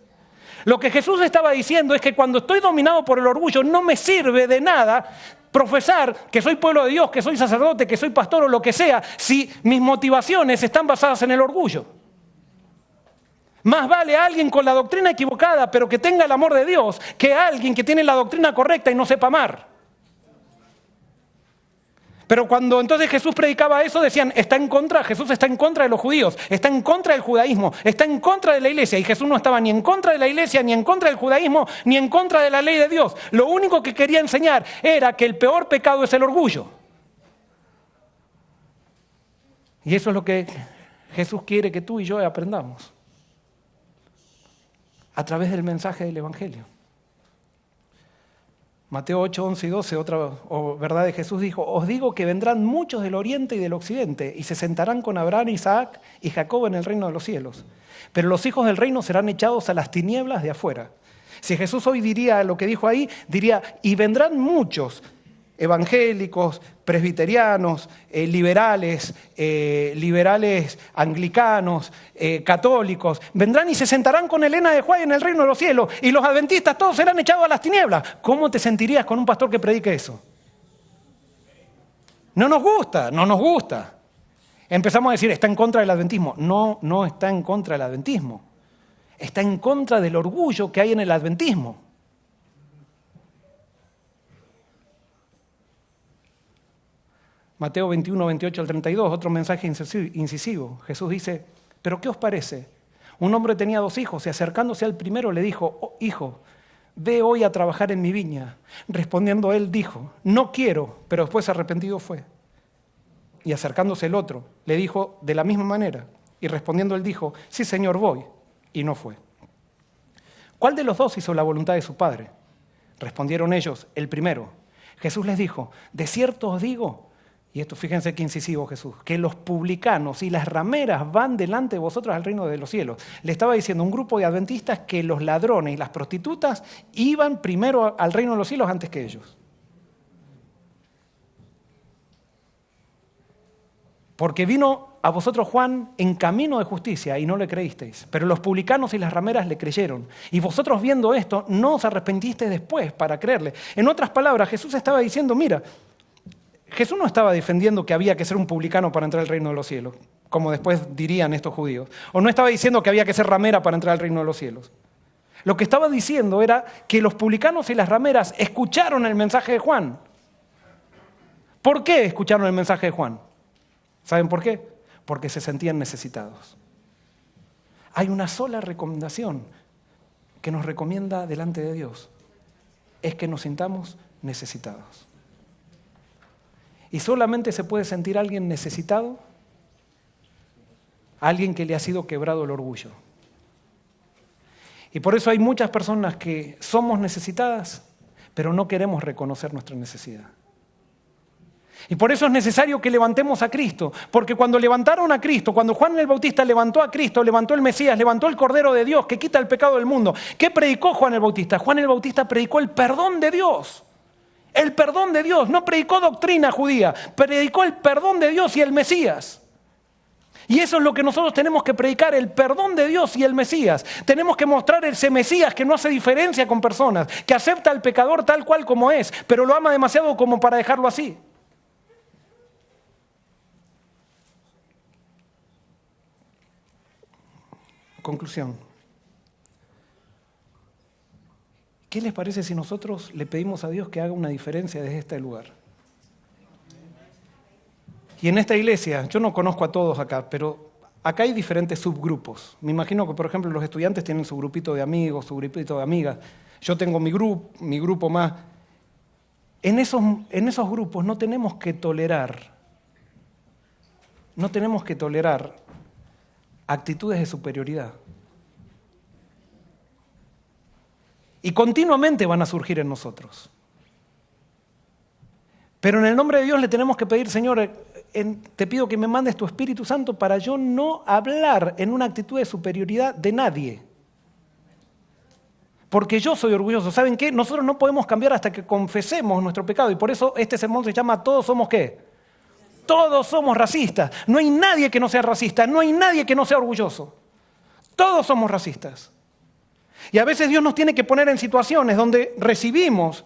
Lo que Jesús estaba diciendo es que cuando estoy dominado por el orgullo no me sirve de nada profesar que soy pueblo de Dios, que soy sacerdote, que soy pastor o lo que sea, si mis motivaciones están basadas en el orgullo. Más vale alguien con la doctrina equivocada, pero que tenga el amor de Dios, que alguien que tiene la doctrina correcta y no sepa amar. Pero cuando entonces Jesús predicaba eso, decían, Jesús está en contra de los judíos, está en contra del judaísmo, está en contra de la iglesia. Y Jesús no estaba ni en contra de la iglesia, ni en contra del judaísmo, ni en contra de la ley de Dios. Lo único que quería enseñar era que el peor pecado es el orgullo. Y eso es lo que Jesús quiere que tú y yo aprendamos a través del mensaje del Evangelio. Mateo 8, 11 y 12, otra verdad de Jesús dijo, os digo que vendrán muchos del oriente y del occidente y se sentarán con Abraham, Isaac y Jacob en el reino de los cielos. Pero los hijos del reino serán echados a las tinieblas de afuera. Si Jesús hoy diría lo que dijo ahí, diría, y vendrán muchos evangélicos, presbiterianos, liberales anglicanos, católicos, vendrán y se sentarán con Elena de White en el reino de los cielos y los adventistas todos serán echados a las tinieblas. ¿Cómo te sentirías con un pastor que predique eso? No nos gusta. Empezamos a decir, está en contra del adventismo. No está en contra del adventismo. Está en contra del orgullo que hay en el adventismo. Mateo 21, 28 al 32, otro mensaje incisivo. Jesús dice, ¿pero qué os parece? Un hombre tenía 2 hijos y acercándose al primero le dijo, oh, hijo, ve hoy a trabajar en mi viña. Respondiendo él dijo, no quiero, pero después arrepentido fue. Y acercándose el otro, le dijo de la misma manera. Y respondiendo él dijo, sí señor, voy. Y no fue. ¿Cuál de los 2 hizo la voluntad de su padre? Respondieron ellos, el primero. Jesús les dijo, de cierto os digo, y esto fíjense qué incisivo Jesús, que los publicanos y las rameras van delante de vosotros al reino de los cielos. Le estaba diciendo a un grupo de adventistas que los ladrones y las prostitutas iban primero al reino de los cielos antes que ellos. Porque vino a vosotros Juan en camino de justicia y no le creísteis, pero los publicanos y las rameras le creyeron. Y vosotros viendo esto, no os arrepentisteis después para creerle. En otras palabras, Jesús estaba diciendo, mira, Jesús no estaba defendiendo que había que ser un publicano para entrar al reino de los cielos, como después dirían estos judíos. O no estaba diciendo que había que ser ramera para entrar al reino de los cielos. Lo que estaba diciendo era que los publicanos y las rameras escucharon el mensaje de Juan. ¿Por qué escucharon el mensaje de Juan? ¿Saben por qué? Porque se sentían necesitados. Hay una sola recomendación que nos recomienda delante de Dios. Es que nos sintamos necesitados. Y solamente se puede sentir alguien necesitado, alguien que le ha sido quebrado el orgullo. Y por eso hay muchas personas que somos necesitadas, pero no queremos reconocer nuestra necesidad. Y por eso es necesario que levantemos a Cristo, porque cuando levantaron a Cristo, cuando Juan el Bautista levantó a Cristo, levantó el Mesías, levantó el Cordero de Dios que quita el pecado del mundo, ¿qué predicó Juan el Bautista? Juan el Bautista predicó el perdón de Dios. El perdón de Dios, no predicó doctrina judía, predicó el perdón de Dios y el Mesías. Y eso es lo que nosotros tenemos que predicar, el perdón de Dios y el Mesías. Tenemos que mostrar ese Mesías que no hace diferencia con personas, que acepta al pecador tal cual como es, pero lo ama demasiado como para dejarlo así. Conclusión. ¿Qué les parece si nosotros le pedimos a Dios que haga una diferencia desde este lugar? Y en esta iglesia, yo no conozco a todos acá, pero acá hay diferentes subgrupos. Me imagino que, por ejemplo, los estudiantes tienen su grupito de amigos, su grupito de amigas. Yo tengo mi grupo más. En esos grupos no tenemos que tolerar actitudes de superioridad. Y continuamente van a surgir en nosotros. Pero en el nombre de Dios le tenemos que pedir, Señor, te pido que me mandes tu Espíritu Santo para yo no hablar en una actitud de superioridad de nadie. Porque yo soy orgulloso. ¿Saben qué? Nosotros no podemos cambiar hasta que confesemos nuestro pecado. Y por eso este sermón se llama ¿Todos somos qué? Todos somos racistas. No hay nadie que no sea racista. No hay nadie que no sea orgulloso. Todos somos racistas. Y a veces Dios nos tiene que poner en situaciones donde recibimos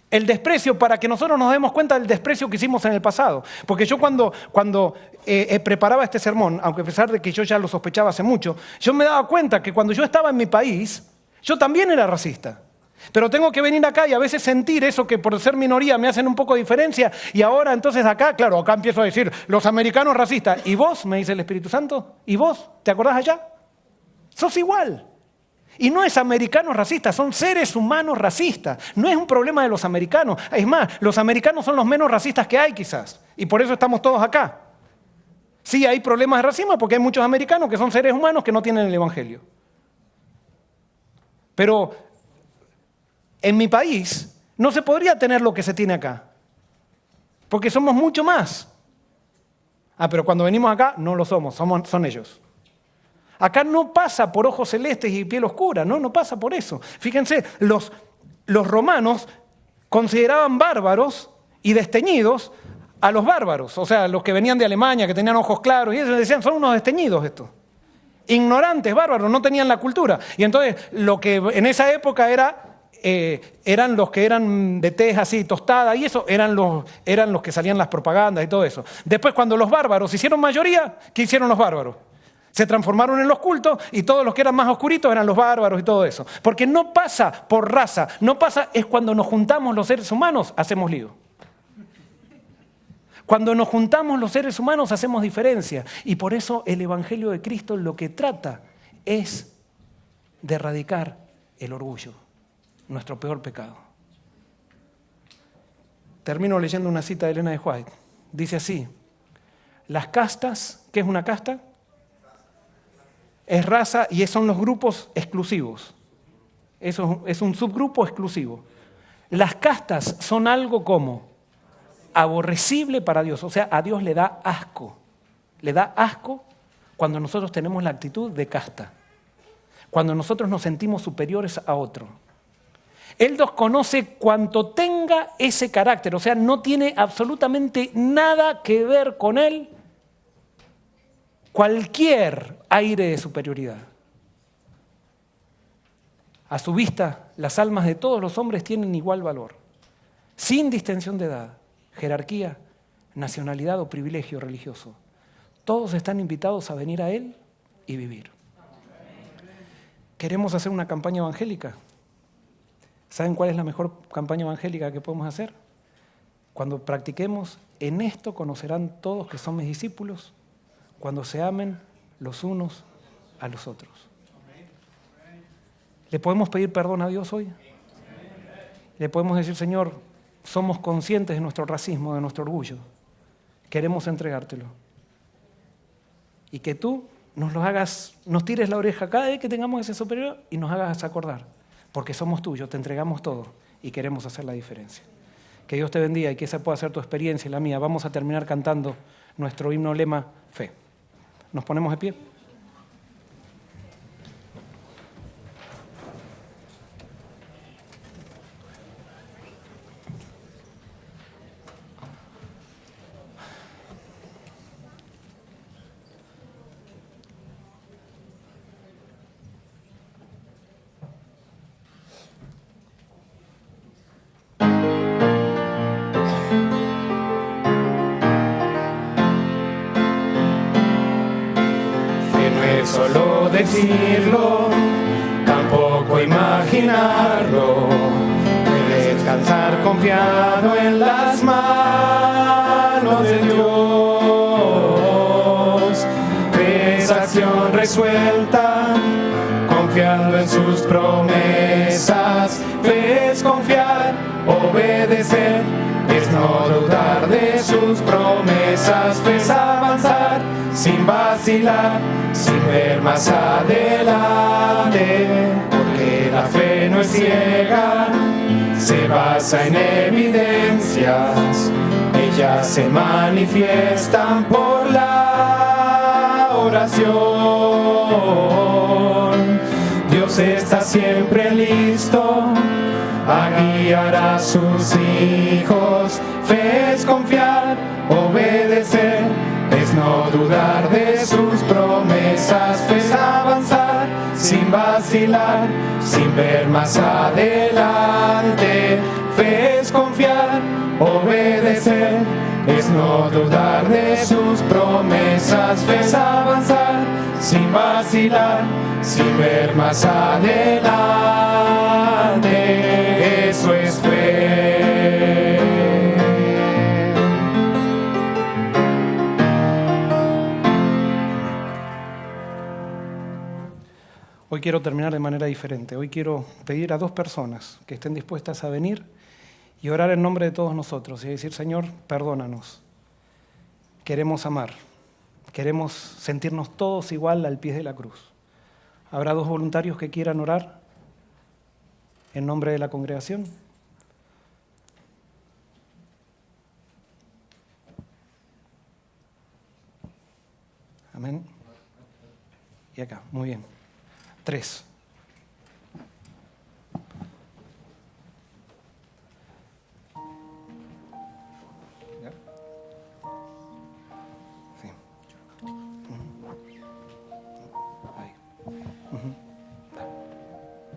el desprecio para que nosotros nos demos cuenta del desprecio que hicimos en el pasado. Porque yo cuando preparaba este sermón, aunque a pesar de que yo ya lo sospechaba hace mucho, yo me daba cuenta que cuando yo estaba en mi país, yo también era racista. Pero tengo que venir acá y a veces sentir eso que por ser minoría me hacen un poco de diferencia. Y ahora entonces acá, claro, acá empiezo a decir, los americanos racistas. ¿Y vos? Me dice el Espíritu Santo. ¿Y vos? ¿Te acordás allá? Sos igual. Y no es americanos racistas, son seres humanos racistas. No es un problema de los americanos. Es más, los americanos son los menos racistas que hay quizás. Y por eso estamos todos acá. Sí, hay problemas de racismo porque hay muchos americanos que son seres humanos que no tienen el Evangelio. Pero en mi país no se podría tener lo que se tiene acá. Porque somos mucho más. Pero cuando venimos acá no lo somos, son ellos. Acá no pasa por ojos celestes y piel oscura, no pasa por eso. Fíjense, los romanos consideraban bárbaros y desteñidos a los bárbaros, o sea, los que venían de Alemania, que tenían ojos claros, y ellos decían, son unos desteñidos estos. Ignorantes, bárbaros, no tenían la cultura. Y entonces lo que en esa época eran los que eran de tez así, tostada, y eso eran los que salían las propagandas y todo eso. Después, cuando los bárbaros hicieron mayoría, ¿qué hicieron los bárbaros? Se transformaron en los cultos y todos los que eran más oscuritos eran los bárbaros y todo eso. Porque no pasa por raza, no pasa, es cuando nos juntamos los seres humanos, hacemos lío. Cuando nos juntamos los seres humanos hacemos diferencia. Y por eso el Evangelio de Cristo lo que trata es de erradicar el orgullo, nuestro peor pecado. Termino leyendo una cita de Elena de White. Dice así, las castas, ¿qué es una casta? Es raza y son los grupos exclusivos. Eso es un subgrupo exclusivo. Las castas son algo como aborrecible para Dios. O sea, a Dios le da asco. Le da asco cuando nosotros tenemos la actitud de casta. Cuando nosotros nos sentimos superiores a otro. Él nos conoce cuanto tenga ese carácter. O sea, no tiene absolutamente nada que ver con él cualquier aire de superioridad. A su vista, las almas de todos los hombres tienen igual valor, sin distinción de edad, jerarquía, nacionalidad o privilegio religioso. Todos están invitados a venir a Él y vivir. ¿Queremos hacer una campaña evangélica? ¿Saben cuál es la mejor campaña evangélica que podemos hacer? Cuando practiquemos, en esto conocerán todos que son mis discípulos, cuando se amen los unos a los otros. ¿Le podemos pedir perdón a Dios hoy? Le podemos decir, Señor, somos conscientes de nuestro racismo, de nuestro orgullo. Queremos entregártelo. Y que tú nos tires la oreja cada vez que tengamos ese superior y nos hagas acordar. Porque somos tuyos, te entregamos todo y queremos hacer la diferencia. Que Dios te bendiga y que esa pueda ser tu experiencia y la mía. Vamos a terminar cantando nuestro himno lema Fe. ¿Nos ponemos de pie? Solo decirlo, tampoco imaginarlo, de descansar confiado en las manos de Dios. Es acción resuelta, confiando en sus promesas. Es confiar, obedecer, es no dudar de sus promesas. Es avanzar sin vacilar, sin ver más adelante, porque la fe no es ciega, se basa en evidencias, ellas se manifiestan por la oración. Dios está siempre listo a guiar a sus hijos. Fe es confiar, obedecer, es no dudar de sus promesas. Fe es avanzar sin vacilar, sin ver más adelante. Fe es confiar, obedecer, es no dudar de sus promesas. Fe es avanzar sin vacilar, sin ver más adelante. Hoy quiero terminar de manera diferente. Hoy quiero pedir a 2 personas que estén dispuestas a venir y orar en nombre de todos nosotros y decir: Señor, perdónanos. Queremos amar. Queremos sentirnos todos igual al pie de la cruz. ¿Habrá 2 voluntarios que quieran orar en nombre de la congregación? Amén. Y acá, muy bien. 3. Sí. Ahí.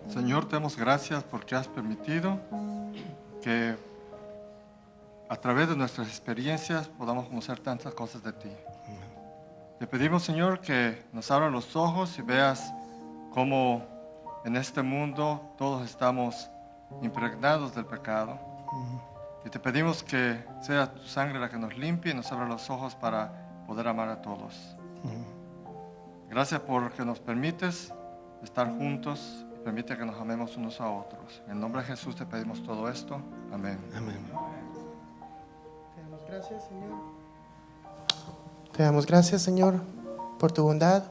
Señor, te damos gracias porque has permitido que a través de nuestras experiencias podamos conocer tantas cosas de ti. Te pedimos, Señor, que nos abran los ojos y veas cómo en este mundo todos estamos impregnados del pecado. Y te pedimos que sea tu sangre la que nos limpie y nos abra los ojos para poder amar a todos. Gracias porque nos permites estar juntos y permite que nos amemos unos a otros. En el nombre de Jesús te pedimos todo esto. Amén. Amén. Te damos gracias, Señor. Te damos gracias, Señor, por tu bondad,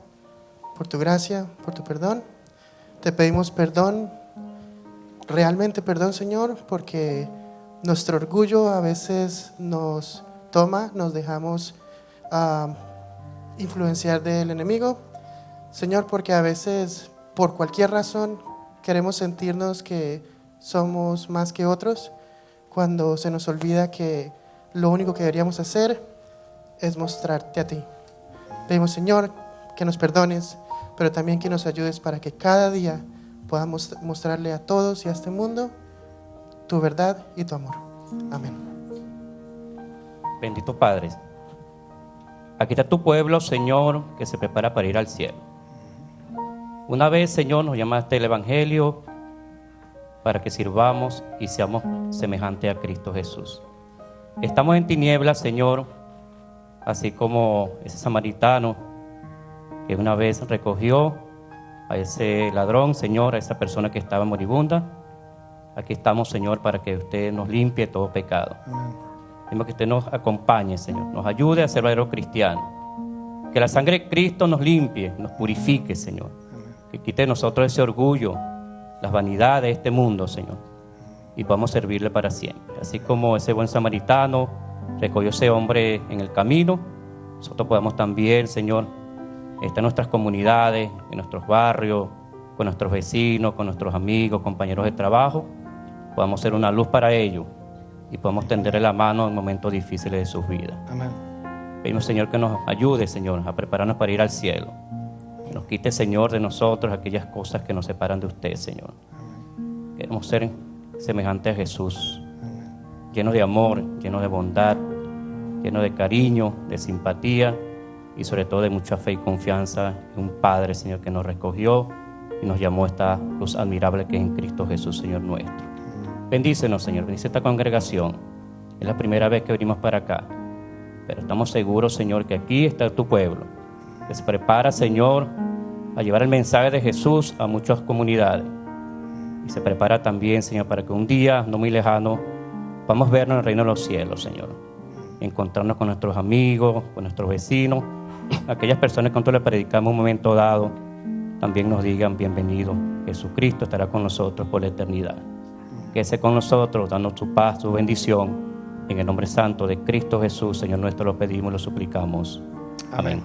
por tu gracia, por tu perdón. Te pedimos perdón, realmente perdón, Señor, porque nuestro orgullo a veces nos toma, nos dejamos influenciar del enemigo. Señor, porque a veces, por cualquier razón, queremos sentirnos que somos más que otros, cuando se nos olvida que lo único que deberíamos hacer es mostrarte a ti. Pedimos, Señor, que nos perdones, pero también que nos ayudes para que cada día podamos mostrarle a todos y a este mundo tu verdad y tu amor. Amén. Bendito Padre, aquí está tu pueblo, Señor, que se prepara para ir al cielo. Una vez, Señor, nos llamaste el Evangelio para que sirvamos y seamos semejantes a Cristo Jesús. Estamos en tinieblas, Señor, así como ese samaritano que una vez recogió a ese ladrón, Señor, a esa persona que estaba moribunda. Aquí estamos, Señor, para que usted nos limpie todo pecado. Pedimos que usted nos acompañe, Señor, nos ayude a ser verdaderos cristianos. Que la sangre de Cristo nos limpie, nos purifique, Señor. Que quite de nosotros ese orgullo, las vanidades de este mundo, Señor, y podamos servirle para siempre. Así como ese buen samaritano recogió ese hombre en el camino, nosotros podamos también, Señor, estar en nuestras comunidades, en nuestros barrios, con nuestros vecinos, con nuestros amigos, compañeros de trabajo, podamos ser una luz para ellos y podamos tenderle la mano en momentos difíciles de sus vidas. Amén. Pedimos, Señor, que nos ayude, Señor, a prepararnos para ir al cielo. Que nos quite, Señor, de nosotros aquellas cosas que nos separan de usted, Señor. Queremos ser semejantes a Jesús, llenos de amor, llenos de bondad, llenos de cariño, de simpatía y sobre todo de mucha fe y confianza en un Padre, Señor, que nos recogió y nos llamó a esta luz admirable que es en Cristo Jesús, Señor nuestro. Bendícenos, Señor, bendice esta congregación. Es la primera vez que venimos para acá, pero estamos seguros, Señor, que aquí está tu pueblo, que se prepara, Señor, a llevar el mensaje de Jesús a muchas comunidades. Y se prepara también, Señor, para que un día no muy lejano podamos vernos en el reino de los cielos, Señor. Encontrarnos con nuestros amigos, con nuestros vecinos, aquellas personas que nosotros le predicamos en un momento dado, también nos digan: bienvenido, Jesucristo estará con nosotros por la eternidad. Quédese con nosotros, dando su paz, su bendición. En el nombre santo de Cristo Jesús, Señor nuestro, lo pedimos y lo suplicamos. Amén.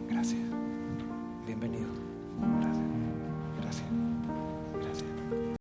Gracias. Bienvenido.